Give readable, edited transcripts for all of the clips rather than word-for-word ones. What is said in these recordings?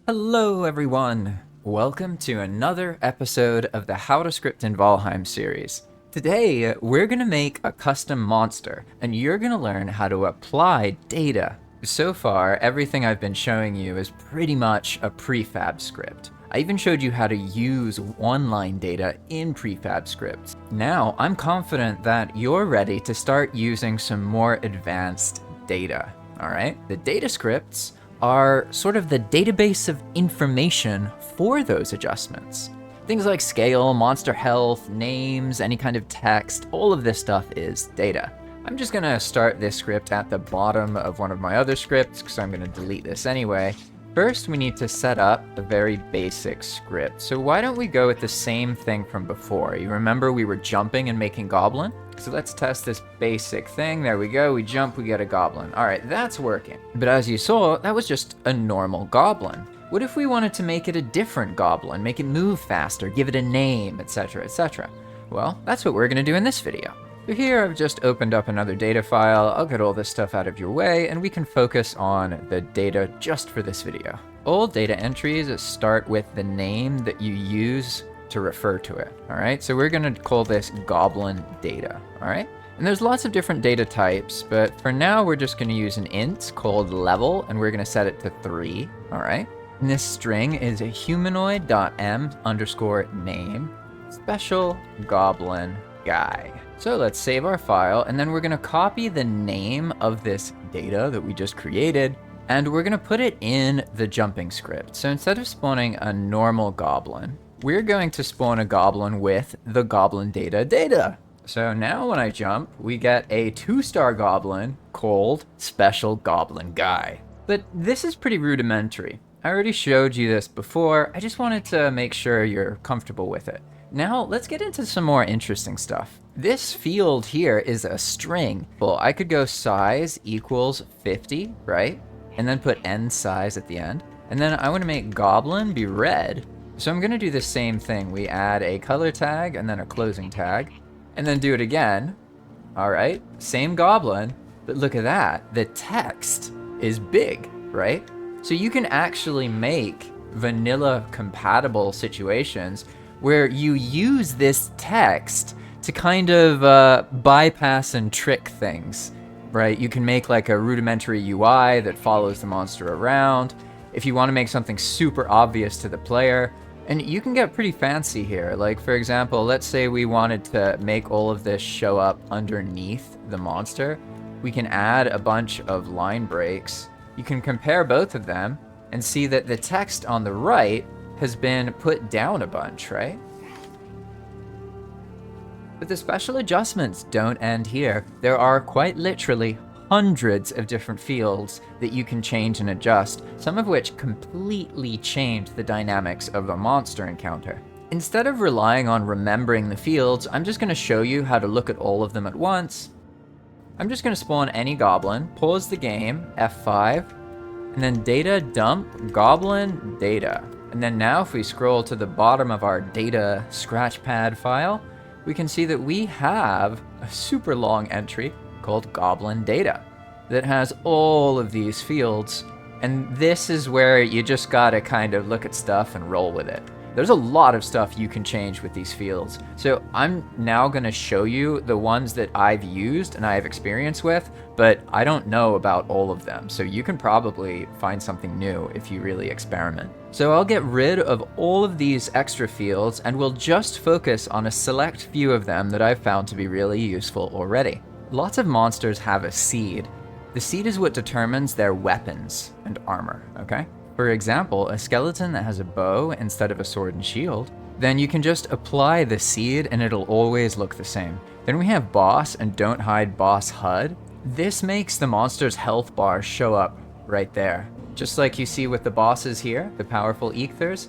Hello everyone! Welcome to another episode of the How to Script in Valheim series. Today, we're going to make a custom monster, and you're going to learn how to apply data. So far, everything I've been showing you is pretty much a prefab script. I even showed you how to use one-line data in prefab scripts. Now, I'm confident that you're ready to start using some more advanced data, alright? The data scripts are sort of the database of information for those adjustments. Things like scale, monster health, names, any kind of text, all of this stuff is data. I'm just gonna start this script at the bottom of one of my other scripts because I'm gonna delete this anyway. First, we need to set up a very basic script. So why don't we go with the same thing from before? You remember we were jumping and making goblin? So let's test this basic thing. There we go. We jump, we get a goblin. All right, that's working. But as you saw, that was just a normal goblin. What if we wanted to make it a different goblin, make it move faster, give it a name, etc., etc.? Well, that's what we're going to do in this video. So here I've just opened up another data file. I'll get all this stuff out of your way, and we can focus on the data just for this video. All data entries start with the name that you use to refer to it, all right? So we're gonna call this goblin data, all right? And there's lots of different data types, but for now we're just gonna use an int called level, and we're gonna set it to 3, all right? And this string is a humanoid.m_name special goblin guy. So let's save our file, and then we're gonna copy the name of this data that we just created, and we're gonna put it in the jumping script. So instead of spawning a normal goblin, we're going to spawn a goblin with the goblin data. So now when I jump, we get a 2-star goblin called Special Goblin Guy. But this is pretty rudimentary. I already showed you this before. I just wanted to make sure you're comfortable with it. Now let's get into some more interesting stuff. This field here is a string. Well, I could go size equals 50, right? And then put n size at the end. And then I want to make goblin be red. So I'm going to do the same thing. We add a color tag and then a closing tag, and then do it again. All right, same goblin, but look at that. The text is big, right? So you can actually make vanilla compatible situations where you use this text to kind of bypass and trick things, right? You can make like a rudimentary UI that follows the monster around. If you want to make something super obvious to the player, and you can get pretty fancy here. Like, for example, let's say we wanted to make all of this show up underneath the monster. We can add a bunch of line breaks. You can compare both of them and see that the text on the right has been put down a bunch, right? But the special adjustments don't end here. There are quite literally hundreds of different fields that you can change and adjust, some of which completely change the dynamics of a monster encounter. Instead of relying on remembering the fields, I'm just going to show you how to look at all of them at once. I'm just going to spawn any goblin, pause the game, F5, and then data dump goblin data. And then now if we scroll to the bottom of our data scratchpad file, we can see that we have a super long entry called goblin data that has all of these fields, and this is where you just gotta kind of look at stuff and roll with it. There's a lot of stuff you can change with these fields, so I'm now gonna show you the ones that I've used and I have experience with, but I don't know about all of them, so you can probably find something new if you really experiment. So I'll get rid of all of these extra fields and we'll just focus on a select few of them that I've found to be really useful already. Lots of monsters have a seed. The seed is what determines their weapons and armor, okay? For example, a skeleton that has a bow instead of a sword and shield, then you can just apply the seed and it'll always look the same. Then we have boss and don't hide boss HUD. This makes the monster's health bar show up right there. Just like you see with the bosses here, the powerful Ecthers,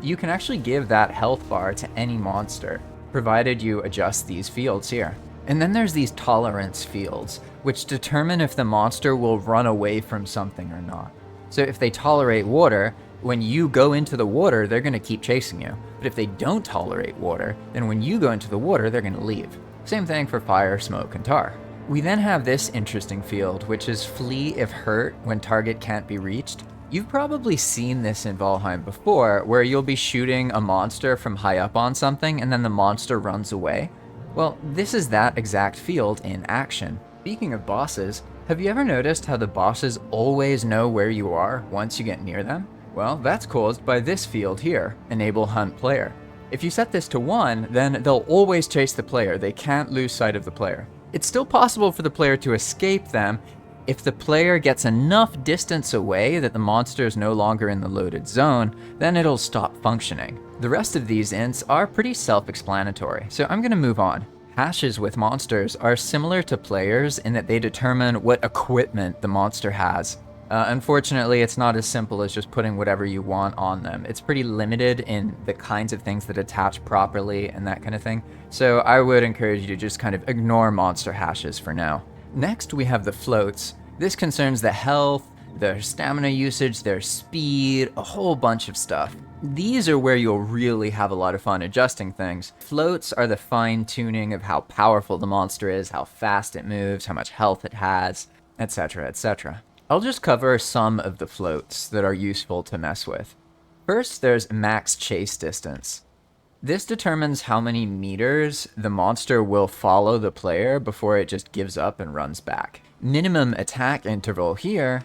you can actually give that health bar to any monster, provided you adjust these fields here. And then there's these tolerance fields, which determine if the monster will run away from something or not. So if they tolerate water, when you go into the water, they're going to keep chasing you. But if they don't tolerate water, then when you go into the water, they're going to leave. Same thing for fire, smoke, and tar. We then have this interesting field, which is flee if hurt when target can't be reached. You've probably seen this in Valheim before, where you'll be shooting a monster from high up on something and then the monster runs away. Well, this is that exact field in action. Speaking of bosses, have you ever noticed how the bosses always know where you are once you get near them? Well, that's caused by this field here, Enable Hunt Player. If you set this to 1, then they'll always chase the player. They can't lose sight of the player. It's still possible for the player to escape them if the player gets enough distance away that the monster is no longer in the loaded zone, then it'll stop functioning. The rest of these ints are pretty self-explanatory, so I'm going to move on. Hashes with monsters are similar to players in that they determine what equipment the monster has. Unfortunately, it's not as simple as just putting whatever you want on them. It's pretty limited in the kinds of things that attach properly and that kind of thing, so I would encourage you to just kind of ignore monster hashes for now. Next, we have the floats. This concerns the health, their stamina usage, their speed, a whole bunch of stuff. These are where you'll really have a lot of fun adjusting things. Floats are the fine-tuning of how powerful the monster is, how fast it moves, how much health it has, etc., etc. I'll just cover some of the floats that are useful to mess with. First, there's max chase distance. This determines how many meters the monster will follow the player before it just gives up and runs back. Minimum attack interval here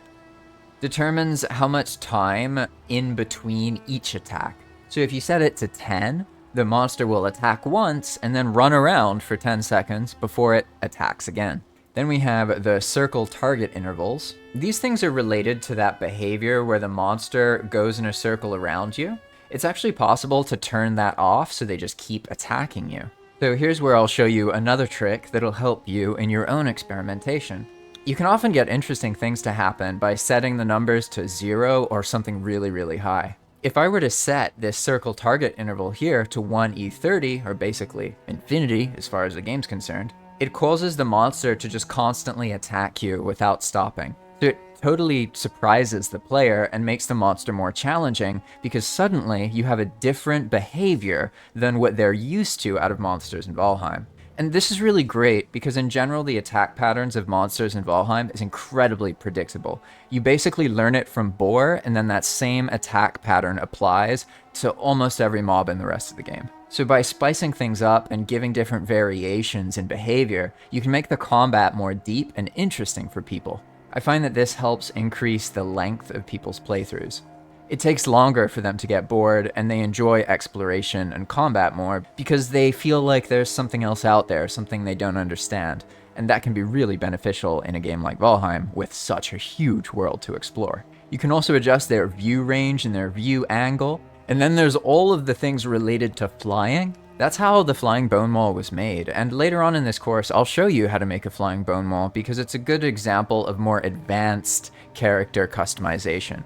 determines how much time in between each attack. So if you set it to 10, the monster will attack once and then run around for 10 seconds before it attacks again. Then we have the circle target intervals. These things are related to that behavior where the monster goes in a circle around you. It's actually possible to turn that off so they just keep attacking you. So here's where I'll show you another trick that'll help you in your own experimentation. You can often get interesting things to happen by setting the numbers to 0 or something really, really high. If I were to set this circle target interval here to 1e30, or basically infinity as far as the game's concerned, it causes the monster to just constantly attack you without stopping. So it totally surprises the player and makes the monster more challenging because suddenly you have a different behavior than what they're used to out of monsters in Valheim. And this is really great because in general the attack patterns of monsters in Valheim is incredibly predictable. You basically learn it from Boar and then that same attack pattern applies to almost every mob in the rest of the game. So by spicing things up and giving different variations in behavior, you can make the combat more deep and interesting for people. I find that this helps increase the length of people's playthroughs. It takes longer for them to get bored, and they enjoy exploration and combat more because they feel like there's something else out there, something they don't understand, and that can be really beneficial in a game like Valheim with such a huge world to explore. You can also adjust their view range and their view angle, and then there's all of the things related to flying. That's how the flying bone maul was made, and later on in this course I'll show you how to make a flying bone maul because it's a good example of more advanced character customization.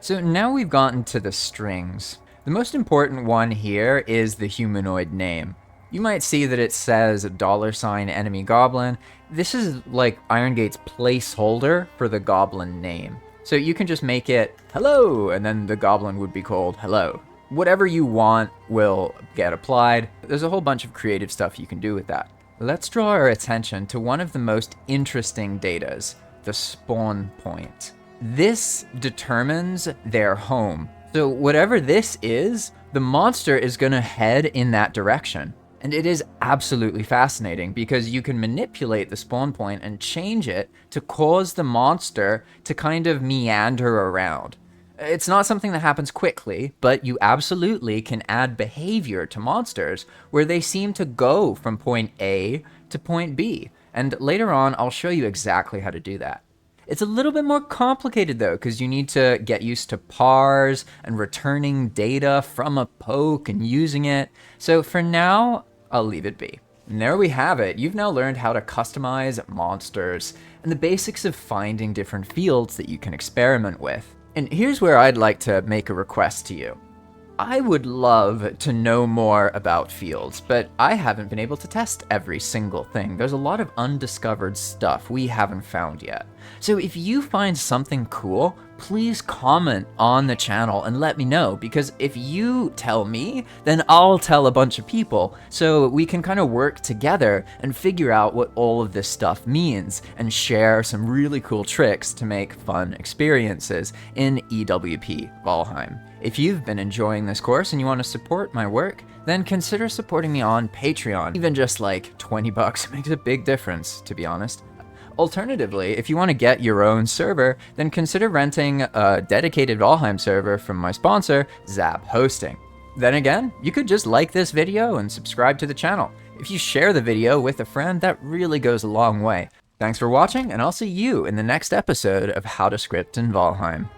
So now we've gotten to the strings. The most important one here is the humanoid name. You might see that it says $enemy goblin. This is like Iron Gate's placeholder for the goblin name. So you can just make it hello, and then the goblin would be called hello. Whatever you want will get applied. There's a whole bunch of creative stuff you can do with that. Let's draw our attention to one of the most interesting datas, the spawn point. This determines their home. So whatever this is, the monster is going to head in that direction. And it is absolutely fascinating because you can manipulate the spawn point and change it to cause the monster to kind of meander around. It's not something that happens quickly, but you absolutely can add behavior to monsters where they seem to go from point A to point B. And later on, I'll show you exactly how to do that. It's a little bit more complicated though, because you need to get used to parse and returning data from a poke and using it. So for now, I'll leave it be. And there we have it. You've now learned how to customize monsters and the basics of finding different fields that you can experiment with. And here's where I'd like to make a request to you. I would love to know more about fields, but I haven't been able to test every single thing. There's a lot of undiscovered stuff we haven't found yet. So if you find something cool, please comment on the channel and let me know, because if you tell me, then I'll tell a bunch of people, so we can kind of work together and figure out what all of this stuff means and share some really cool tricks to make fun experiences in EWP Valheim. If you've been enjoying this course and you want to support my work, then consider supporting me on Patreon. Even just like 20 bucks makes a big difference, to be honest. Alternatively, if you want to get your own server, then consider renting a dedicated Valheim server from my sponsor, Zap Hosting. Then again, you could just like this video and subscribe to the channel. If you share the video with a friend, that really goes a long way. Thanks for watching, and I'll see you in the next episode of How to Script in Valheim.